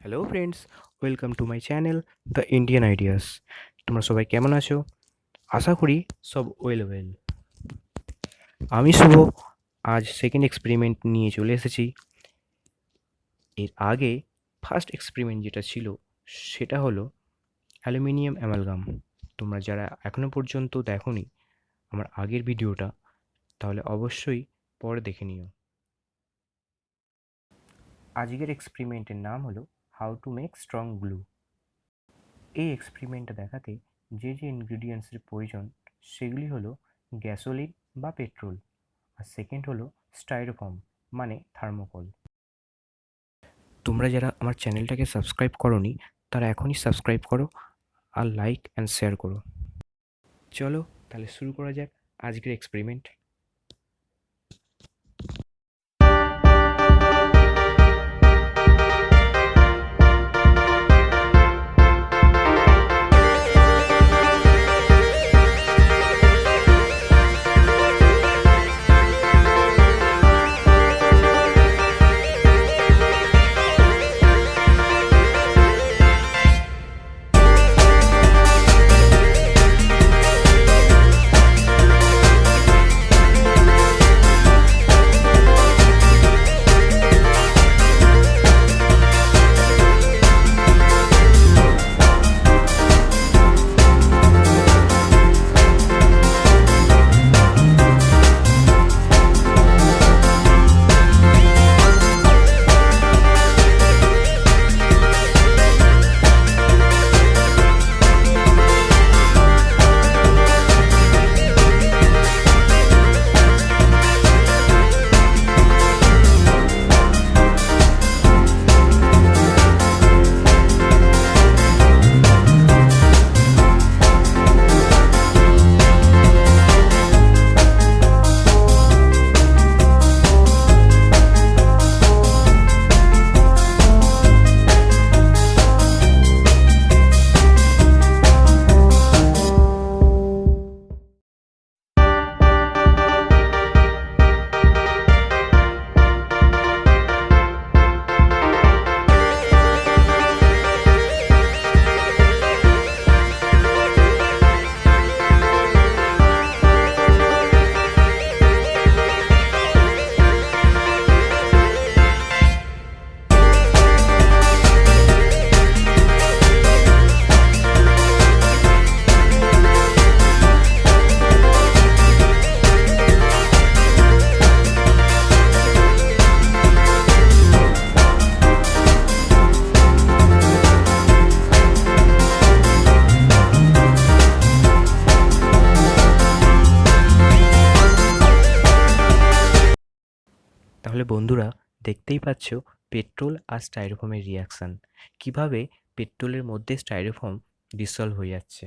Hello friends, welcome to my channel the Indian ideas. তোমরা সবাই কেমন আছো? আশা করি সব ওয়েল। আমি শুভ আজ সেকেন্ড এক্সপেরিমেন্ট নিয়ে চলে এসেছি। এর আগে ফার্স্ট এক্সপেরিমেন্ট যেটা ছিল সেটা হলো অ্যালুমিনিয়াম অ্যামালগাম। তোমরা যারা এখনো পর্যন্ত দেখোনি আমার আগের ভিডিওটা, তাহলে অবশ্যই পরে দেখে নিও। আজকের এক্সপেরিমেন্টের নাম হলো how to make strong glue. এই এক্সপেরিমেন্টটা দেখাতে যে ইনগ্রিডিয়েন্টসের প্রয়োজন সেগুলি হলো গ্যাসোলিন বা পেট্রোল, আর সেকেন্ড হলো স্টাইরোফর্ম মানে থার্মোকল। তোমরা যারা আমার চ্যানেলটাকে সাবস্ক্রাইব করোনি তারা এখনই সাবস্ক্রাইব করো আর লাইক অ্যান্ড শেয়ার করো। চলো তাহলে শুরু করা যাক আজকের এক্সপেরিমেন্ট। তাহলে বন্ধুরা দেখতেই পাচ্ছ পেট্রোল আর স্টাইরোফোমের রিয়াকশান, কিভাবে পেট্রোলের মধ্যে স্টাইরোফোম ডিসলভ হয়ে যাচ্ছে।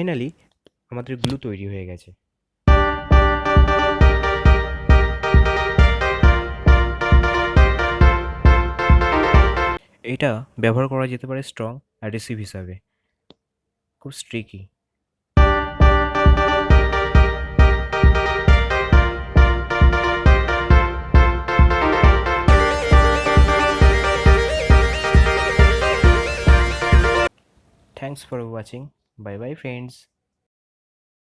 ফাইনালি আমাদের গ্লু তৈরি হয়ে গেছে। এটা ব্যবহার করা যেতে পারে স্ট্রং অ্যাডহেসিভ হিসাবে, খুব স্ট্রিকি। Thanks for watching. Bye bye friends.